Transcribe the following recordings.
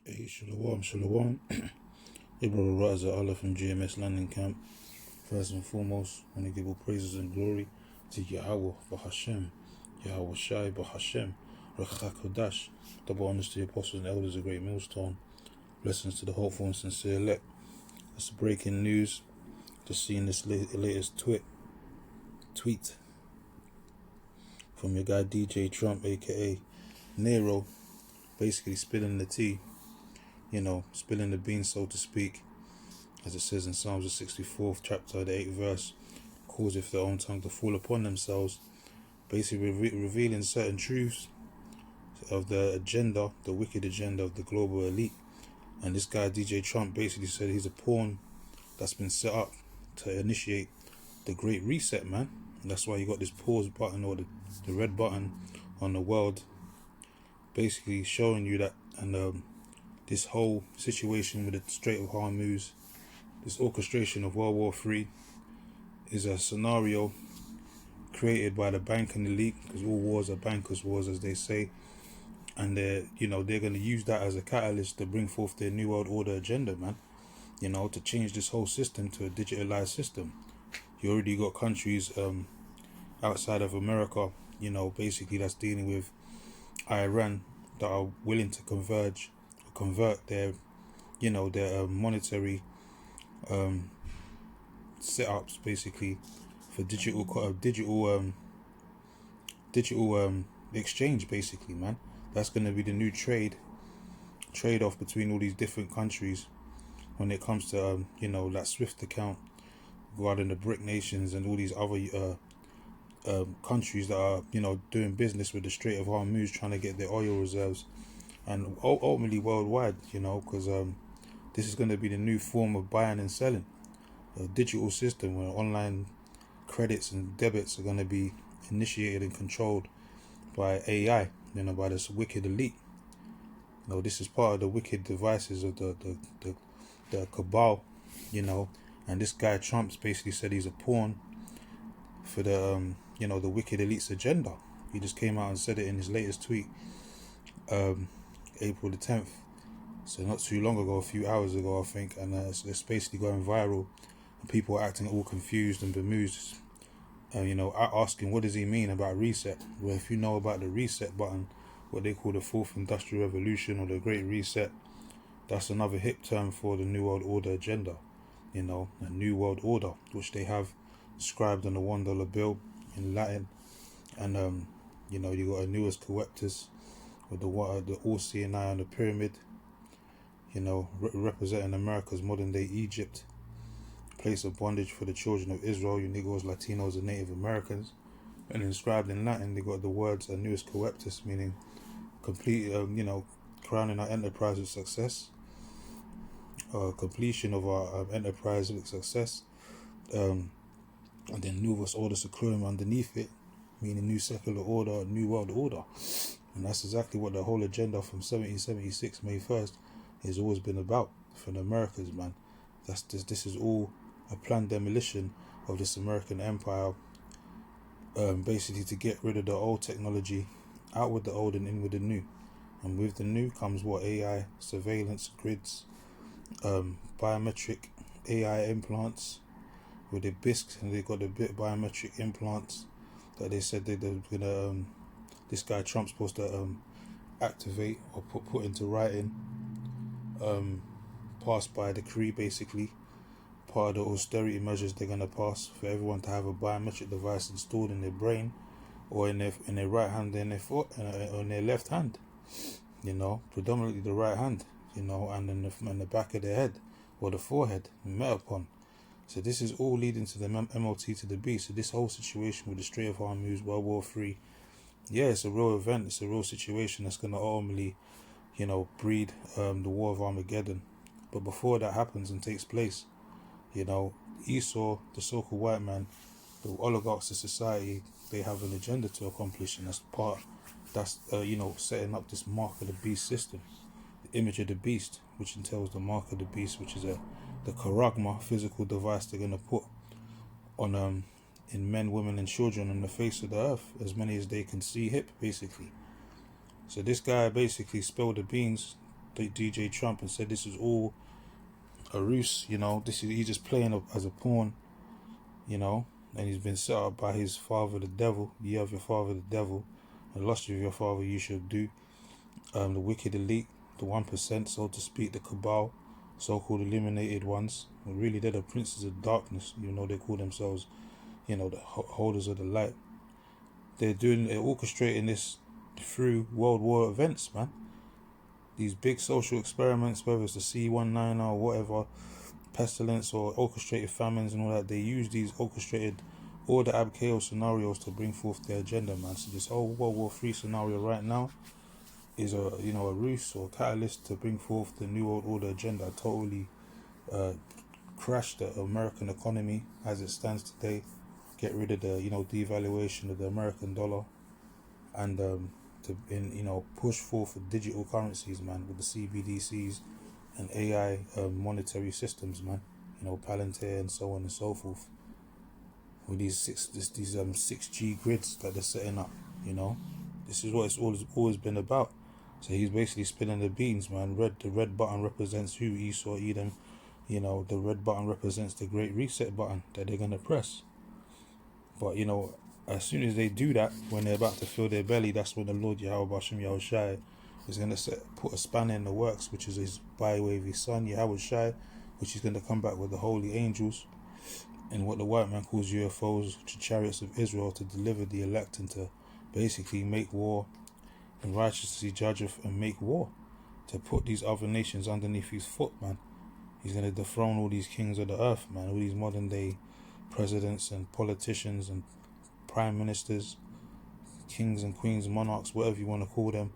Hey, Shalom, Shalom. Hey, brother Raza, Allah from GMS London Camp. First and foremost, I want to give all praises and glory to Yahweh, Bahashem, Yahweh Shai, Bahashem, Rechak Kodash. Double honors to the apostles and elders of Great Millstone. Blessings to the hopeful and sincere elect. That's the breaking news. Just seeing this latest tweet from your guy DJ Trump, aka Nero, basically spilling the tea, spilling the beans, so to speak. As it says in Psalms the 64th chapter, the 8th verse, causeth their own tongue to fall upon themselves, basically revealing certain truths of the agenda, the wicked agenda of the global elite. And this guy, DJ Trump, basically said he's a pawn that's been set up to initiate the Great Reset, man. And that's why you got this pause button or the red button on the world, basically showing you that. And this whole situation with the Strait of Hormuz, this orchestration of World War III, is a scenario created by the banking elite, because all wars are bankers' wars, as they say, and they're going to use that as a catalyst to bring forth their New World Order agenda, man. To change this whole system to a digitalized system. You already got countries outside of America, basically that's dealing with Iran, that are willing to convert their monetary setups basically for digital exchange, basically, man. That's going to be the new trade-off between all these different countries when it comes to that SWIFT account regarding the BRIC nations and all these other countries that are doing business with the Strait of Hormuz, trying to get their oil reserves, and ultimately worldwide, because this is going to be the new form of buying and selling, a digital system where online credits and debits are going to be initiated and controlled by AI, by this wicked elite. This is part of the wicked devices of the cabal, and this guy Trump's basically said he's a pawn for the the wicked elite's agenda. He just came out and said it in his latest tweet, April the 10th. So not too long ago, a few hours ago, I think, and it's basically going viral. And people are acting all confused and bemused, asking what does he mean about reset? Well, if you know about the reset button, what they call the fourth industrial revolution or the Great Reset, that's another hip term for the New World Order agenda. A New World Order, which they have described on the $1 bill in Latin, and you got a Nuus Coeptus with the all-seeing eye on the pyramid, representing America's modern day Egypt, place of bondage for the children of Israel, you Negroes, Latinos, and Native Americans. And inscribed in Latin, they got the words Nuus Coeptus, meaning complete, crowning our enterprise with success, completion of our enterprise with success, and then Novus Ordo Seclorum underneath it, meaning new secular order, new world order. And that's exactly what the whole agenda from 1776, May 1st, has always been about for the Americas, man. This is all a planned demolition of this American empire, basically to get rid of the old technology, out with the old and in with the new. And with the new comes what? AI, surveillance, grids, biometric AI implants with the BISC, and they got the biometric implants that they said they're gonna this guy Trump's supposed to activate or put into writing, passed by decree, basically part of the austerity measures they're gonna pass for everyone to have a biometric device installed in their brain or in their right hand, in their foot, or in their left hand, predominantly the right hand, and in the back of their head or the forehead, met upon. So this is all leading to the MOT to the B. So this whole situation with the Strait of Hormuz, World War III, yeah, it's a real event. It's a real situation that's going to ultimately, breed the War of Armageddon. But before that happens and takes place, Esau, the so-called white man, the oligarchs of society, they have an agenda to accomplish, and that's setting up this mark of the beast system, the image of the beast, which entails the mark of the beast, which is the charagma, physical device they're going to put on in men, women, and children on the face of the earth, as many as they can see hip, basically. So this guy basically spilled the beans DJ Trump and said this is all a ruse. He's just playing as a pawn. And he's been set up by his father, the devil. You have your father, the devil, and lust of your father you shall do. The wicked elite, the 1%, so to speak, the cabal, so-called illuminated ones. Well, really, they're the princes of darkness. They call themselves, the holders of the light. They're orchestrating this through World War events, man. These big social experiments, whether it's the C-19 or whatever, pestilence or orchestrated famines and all that, they use these orchestrated or the Abkeo scenarios to bring forth their agenda, man. So this whole World War III scenario right now is a ruse or catalyst to bring forth the New World Order agenda. Totally crash the American economy as it stands today, get rid of the devaluation of the American dollar, and push forth for digital currencies, man, with the CBDCs and AI monetary systems, man. Palantir and so on and so forth. With these 6G grids that they're setting up, this is what it's always been about. So he's basically spinning the beans, man. The red button represents who? Esau, Edom. The red button represents the great reset button that they're gonna press. But as soon as they do that, when they're about to fill their belly, that's when the Lord Yahweh Bashem Yahushai is going to put a spanner in the works, which is his by-way of his son Yahweh Shai, which is going to come back with the holy angels and what the white man calls UFOs, the chariots of Israel, to deliver the elect and to basically make war and righteously judge and make war, to put these other nations underneath his foot, man. He's going to dethrone all these kings of the earth, man, all these modern day presidents and politicians and prime ministers, kings and queens, monarchs, whatever you want to call them.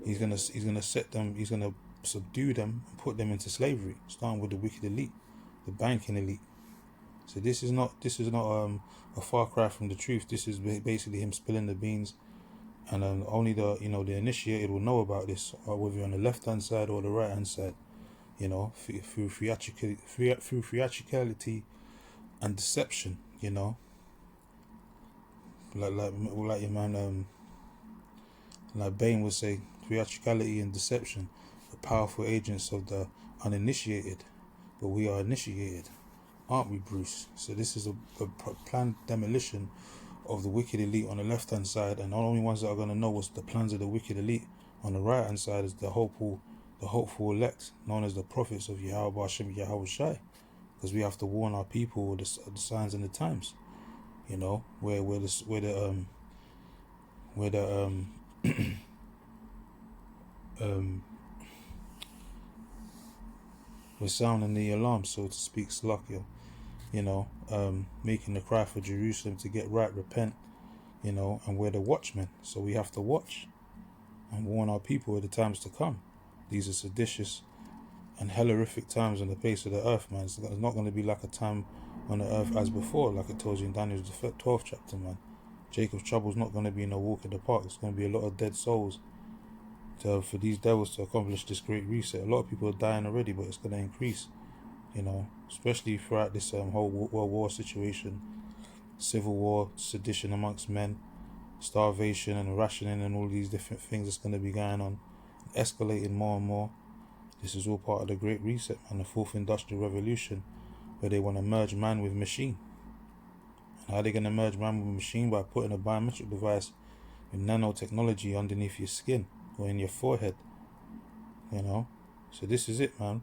He's gonna set them. He's gonna subdue them and put them into slavery, starting with the wicked elite, the banking elite. So this is not a far cry from the truth. This is basically him spilling the beans, and only the initiated will know about this, whether you're on the left hand side or the right hand side. Through theatricality and deception. Like your man, like Bain would say, theatricality and deception, the powerful agents of the uninitiated. But we are initiated, aren't we, Bruce? So this is a planned demolition of the wicked elite on the left-hand side, and the only ones that are going to know what's the plans of the wicked elite on the right-hand side is the hopeful elect, known as the prophets of Yahweh Bashem Yahweh Shai, because we have to warn our people of the signs and the times. We're sounding the alarm, so to speak, Slakia, making the cry for Jerusalem to get right, repent, and we're the watchmen, so we have to watch and warn our people of the times to come. These are seditious and hellorific times on the face of the earth, man. It's not going to be like a time on the earth as before, like it tells you in Daniel's 12th chapter, man. Jacob's trouble's not going to be no walk in the park. It's going to be a lot of dead souls for these devils to accomplish this great reset. A lot of people are dying already, but it's going to increase, especially throughout this whole world war situation, civil war, sedition amongst men, starvation and rationing and all these different things that's going to be going on, escalating more and more. This is all part of the Great Reset, man, the Fourth Industrial Revolution, where they want to merge man with machine. And how are they going to merge man with machine? By putting a biometric device with nanotechnology underneath your skin or in your forehead. So this is it, man.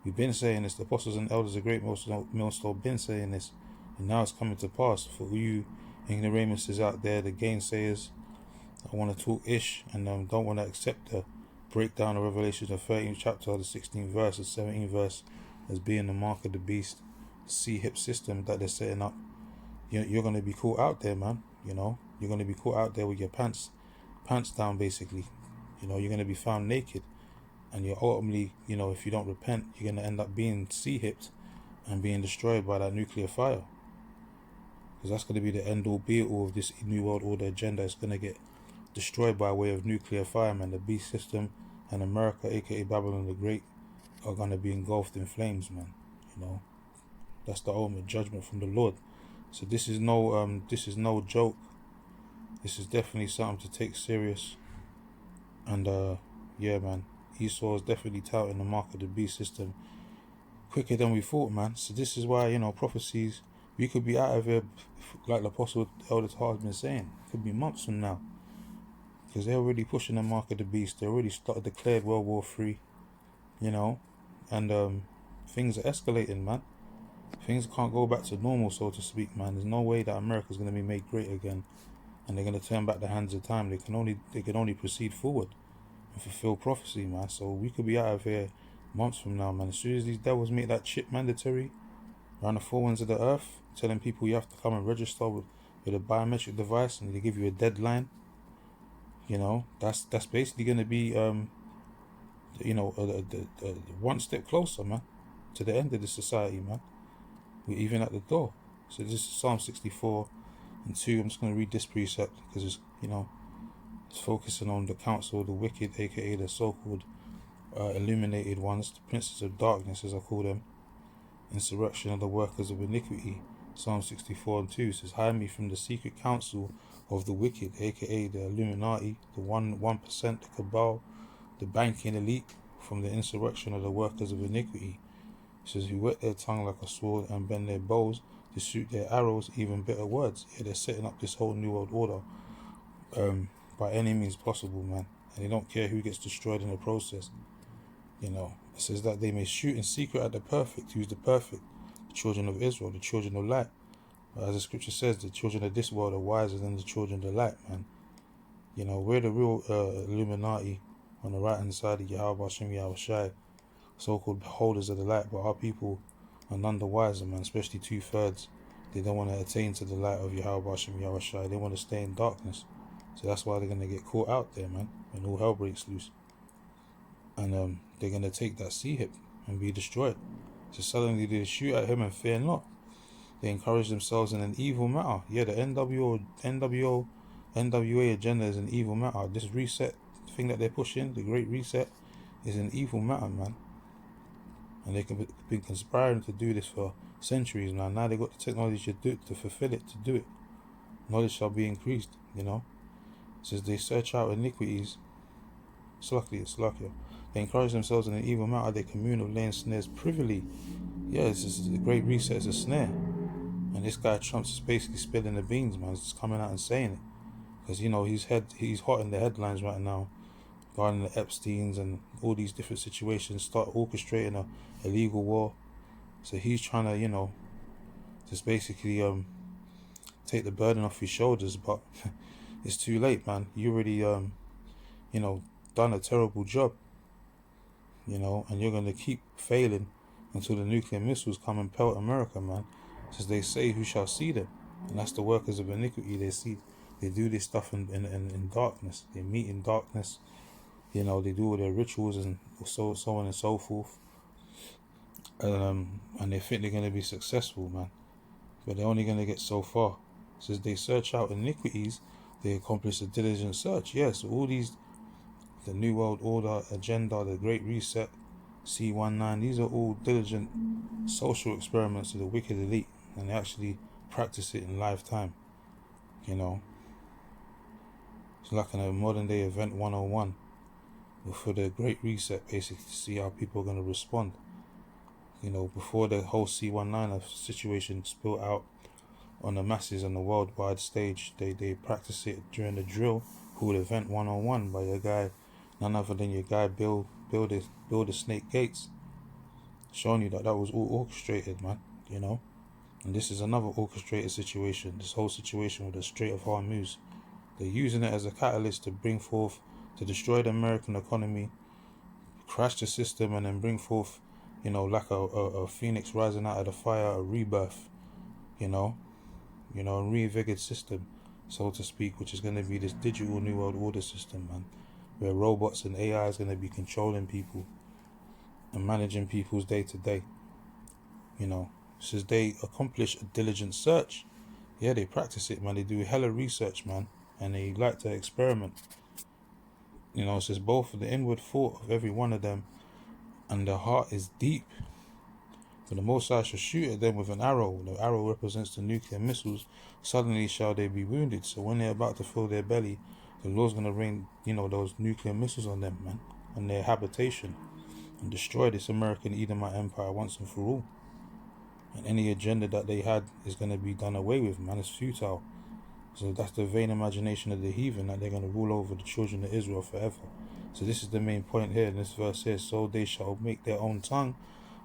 We've been saying this. The apostles and elders of Great Millstone been saying this, and now it's coming to pass. For you ignoramuses out there, the gainsayers that want to talk ish and don't want to accept the breakdown of Revelation, the 13th chapter, the 16th verse, the 17th verse, as being the mark of the beast, the C-hip system that they're setting up. You're going to be caught out there, man. You're going to be caught out there with your pants down, basically. You're going to be found naked, and you're ultimately, if you don't repent, you're going to end up being C-hipped and being destroyed by that nuclear fire, because that's going to be the end-all be-all of this New World Order agenda. It's going to get destroyed by way of nuclear fire, man. The beast system and America, aka Babylon the Great, are going to be engulfed in flames, man. That's the ultimate judgment from the Lord. So this is no joke. This is definitely something to take serious. And yeah, man, Esau is definitely touting the mark of the beast system quicker than we thought, man. So this is why, prophecies, we could be out of here, like the Apostle Elder Tahar has been saying. It could be months from now. Because they're already pushing the mark of the beast. They already declared World War III, and things are escalating, man. Things can't go back to normal, so to speak, man. There's no way that America's going to be made great again, and they're going to turn back the hands of time. They can only proceed forward and fulfill prophecy, man. So we could be out of here months from now, man. As soon as these devils make that chip mandatory around the four winds of the earth, telling people you have to come and register with a biometric device, and they give you a deadline. That's basically going to be one step closer, man, to the end of the society, man. We're even at the door. So this is Psalm 64 and 2. I'm just going to read this precept because it's focusing on the counsel of the wicked, aka the so-called illuminated ones, the princes of darkness, as I call them. Insurrection of the workers of iniquity. Psalm 64 and 2 says, hide me from the secret counsel of the wicked, aka the Illuminati, the 1%, the cabal, the banking elite, from the insurrection of the workers of iniquity. It says, who whet their tongue like a sword and bend their bows to shoot their arrows, even bitter words. Yeah, they're setting up this whole new world order by any means possible, man. And they don't care who gets destroyed in the process. It says that they may shoot in secret at the perfect. Who's the perfect? The children of Israel, the children of light. But as the scripture says, the children of this world are wiser than the children of the light, man. We're the real Illuminati on the right hand side of Yahweh Hashem Yahweh Shai, so-called beholders of the light, but our people are none the wiser, man, especially 2/3. They don't want to attain to the light of Yahweh Hashem Yahweh Shai. They want to stay in darkness. So that's why they're going to get caught out there, man, when all hell breaks loose. And they're going to take that sea hip and be destroyed. So suddenly they shoot at him and fear not. They encourage themselves in an evil matter. Yeah, the NWA agenda is an evil matter. This reset thing that they're pushing, the Great Reset, is an evil matter, man. And they can be conspiring to do this for centuries now. Now they got the technology to fulfill it, to do it. Knowledge shall be increased, It says they search out iniquities. Slakia. They encourage themselves in an evil matter. They commune of laying snares privily. Yeah, this is the Great Reset is a snare. And this guy Trump's is basically spilling the beans, man. He's just coming out and saying it. Because, he's hot in the headlines right now, regarding the Epsteins and all these different situations, start orchestrating a illegal war. So he's trying to, just basically take the burden off his shoulders. But it's too late, man. You already, done a terrible job. And you're going to keep failing until the nuclear missiles come and pelt America, man. As they say, who shall see them? And that's the workers of iniquity. They do this stuff in darkness. They meet in darkness. They do all their rituals and so on and so forth. And they think they're going to be successful, man. But they're only going to get so far. It says they search out iniquities, they accomplish a diligent search. Yes, all these, the New World Order agenda, the Great Reset, C19, these are all diligent social experiments of the wicked elite, and they actually practice it in lifetime. It's like a modern day event 101 for the Great Reset, basically, to see how people are going to respond. Before the whole C19 situation spilled out on the masses on the worldwide stage, they practice it during the drill called Event 101 by your guy, none other than your guy Bill the Snake Gates, showing you that was all orchestrated, man. And this is another orchestrated situation. This whole situation with the Strait of Hormuz, they're using it as a catalyst to bring forth, to destroy the American economy, crash the system, and then bring forth, like a phoenix rising out of the fire, a rebirth, a reinvigorated system, so to speak, which is going to be this digital new world order system, man, where robots and AI is going to be controlling people and managing people's day to day. Says they accomplish a diligent search. Yeah, they practice it, man. They do hella research, man, and they like to experiment. It says both the inward thought of every one of them and the heart is deep. For the Most High shall shoot at them with an arrow. The arrow represents the nuclear missiles. Suddenly shall they be wounded. So when they're about to fill their belly, the Lord's going to rain, those nuclear missiles on them, man. and their habitation and destroy this American Edomite empire once and for all. And any agenda that they had is going to be done away with, man. It's futile. So that's the vain imagination of the heathen, that they're going to rule over the children of Israel forever. So this is the main point here in this verse here. So they shall make their own tongue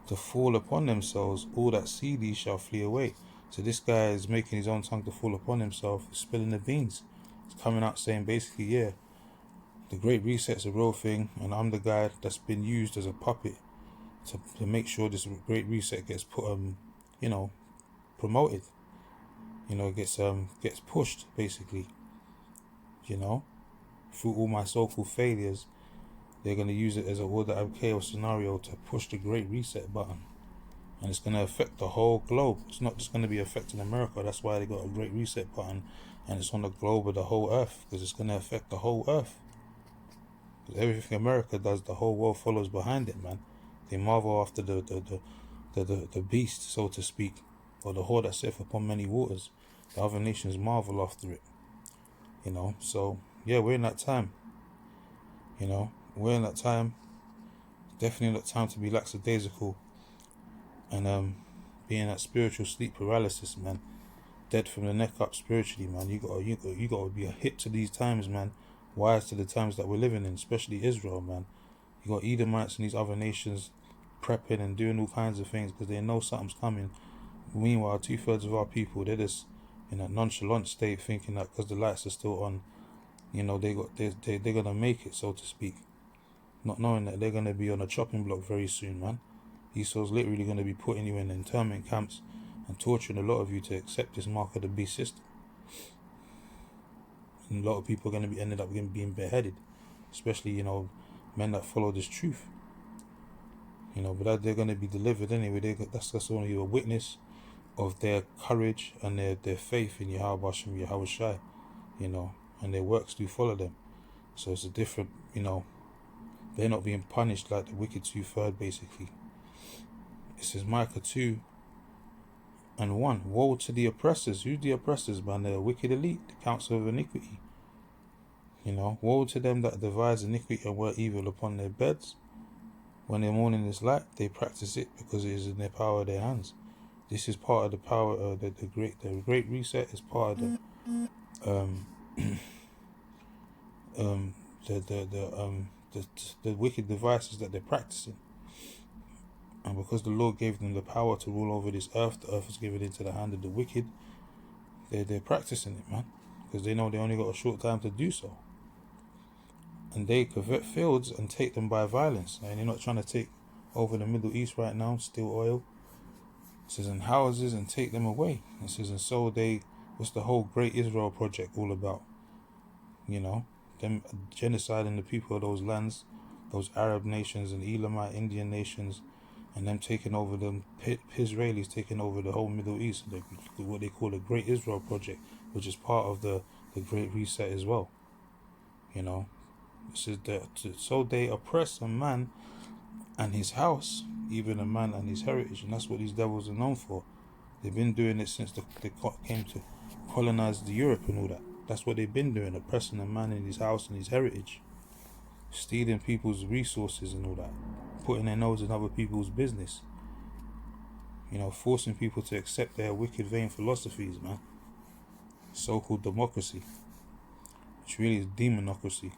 to fall upon themselves. All that see thee shall flee away. So this guy is making his own tongue to fall upon himself, spilling the beans. It's coming out saying basically, yeah, the Great Reset's a real thing, and I'm the guy that's been used as a puppet to make sure this Great Reset gets put, promoted. Gets pushed, basically. Through all my so-called failures, they're going to use it as a order of chaos scenario to push the Great Reset button. And it's going to affect the whole globe. It's not just going to be affecting America. That's why they got a Great Reset button, and it's on the globe of the whole earth, because it's going to affect the whole earth. Because everything America does, the whole world follows behind it, man. They marvel after the beast, so to speak, or the whore that sitteth upon many waters. The other nations marvel after it. So yeah, we're in that time. We're in that time. Definitely not time to be lackadaisical and be in that spiritual sleep paralysis, man. Dead from the neck up spiritually, man. You gotta be a hit to these times, man. Wise to the times that we're living in, especially Israel, man. You got Edomites and these other nations prepping and doing all kinds of things because they know something's coming. Meanwhile, 2/3 of our people, they're just in a nonchalant state, thinking that because the lights are still on, they're gonna make it, so to speak, not knowing that they're gonna be on a chopping block very soon, man. Esau's literally gonna be putting you in internment camps and torturing a lot of you to accept this mark of the beast system. And a lot of people are gonna be ended up being beheaded, especially men that follow this truth. But that they're gonna be delivered anyway. That's only a witness of their courage and their faith in Yahweh Hashem, Yahweh Shai, and their works do follow them. So it's a different, they're not being punished like the wicked 2/3, basically. It says Micah 2:1. Woe to the oppressors. Who's the oppressors, man? The wicked elite, the council of iniquity. Woe to them that devise iniquity and work evil upon their beds. When their morning is light, they practice it because it is in their power of their hands. This is part of the power of the Great Reset. Is part of the wicked devices that they're practicing. And because the Lord gave them the power to rule over this earth, the earth is given into the hand of the wicked. They're practicing it, man, because they know they only got a short time to do so. And they covet fields and take them by violence. And they're not trying to take over the Middle East right now, steal oil. It says in houses and take them away. It says and so what's the whole Great Israel project all about? Them genociding the people of those lands, those Arab nations and Elamite Indian nations, and them taking over them Israelis taking over the whole Middle East, what they call the Great Israel project, which is part of the Great Reset as well. It says that so they oppress a man and his house, even a man and his heritage, and that's what these devils are known for. They've been doing it since they came to colonize the Europe and all that. That's what they've been doing, oppressing a man in his house and his heritage, stealing people's resources and all that, putting their nose in other people's business, forcing people to accept their wicked vain philosophies, man. So-called democracy, which really is demonocracy,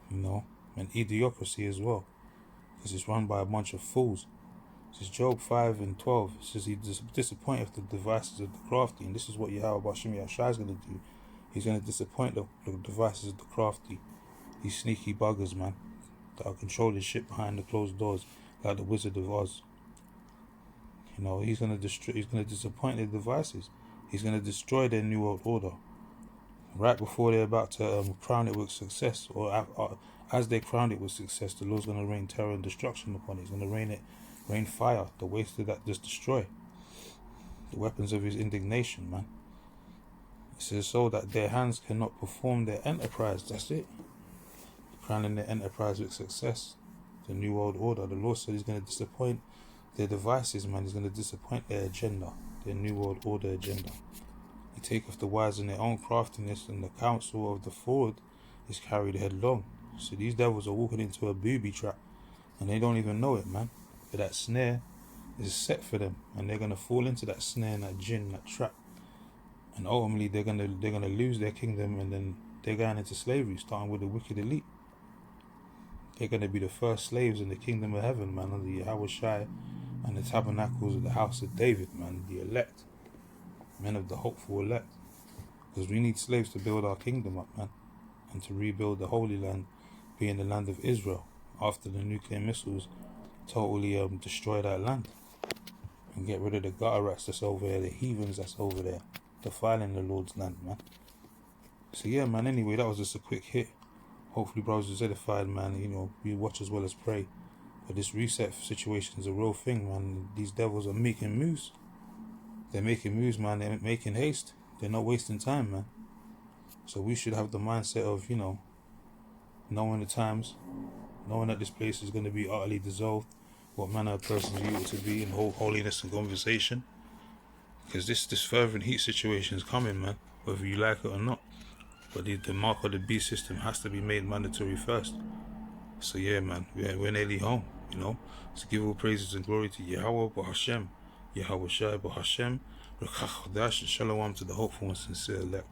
and idiocracy as well, because it's run by a bunch of fools. This is Job 5:12. It says he disappointeth the devices of the crafty, and this is what Yahweh Hashem Yahshua is going to do. He's going to disappoint the devices of the crafty, these sneaky buggers, man, that are controlling shit behind the closed doors, like the Wizard of Oz. He's going to disappoint their devices. He's going to destroy their New World Order right before they're about to crown it with success, or as they crown it with success. The Lord's going to rain terror and destruction upon it. He's going to rain fire, the waste of that just destroy the weapons of his indignation, man. It says so that their hands cannot perform their enterprise. That's it. Crowning their enterprise with success. The New World Order. The Lord said he's going to disappoint their devices, man. He's going to disappoint their agenda, their New World Order agenda. He taketh the wise in their own craftiness, and the counsel of the forward is carried headlong. So these devils are walking into a booby trap, and they don't even know it, man. But that snare is set for them, and they're gonna fall into that snare and that jinn, that trap, and ultimately they're gonna lose their kingdom, and then they're going into slavery, starting with the wicked elite. They're gonna be the first slaves in the kingdom of heaven, man, under Yahweh Shai and the tabernacles of the house of David, man, the elect, men of the hopeful elect. Because we need slaves to build our kingdom up, man, and to rebuild the Holy Land, being the land of Israel, after the nuclear missiles totally destroy that land, and get rid of the gutter rats that's over there, the heathens that's over there, defiling the Lord's land, man. So yeah, man, anyway, that was just a quick hit. Hopefully brothers is edified, man. You know, we watch as well as pray. But this reset situation is a real thing, man. These devils are making moves. They're making moves, man. They're making haste. They're not wasting time, man. So we should have the mindset of, you know, knowing the times, knowing that this place is going to be utterly dissolved, what manner of persons you ought to be in holiness and conversation. Because this fervent heat situation is coming, man, whether you like it or not. But the mark of the beast system has to be made mandatory first. So yeah, man, we're nearly home, you know. So give all praises and glory to Yahweh B'Hashem, Yahweh Shai B'Hashem, Rekach Chodash, and Shalom to the hopeful and sincere elect.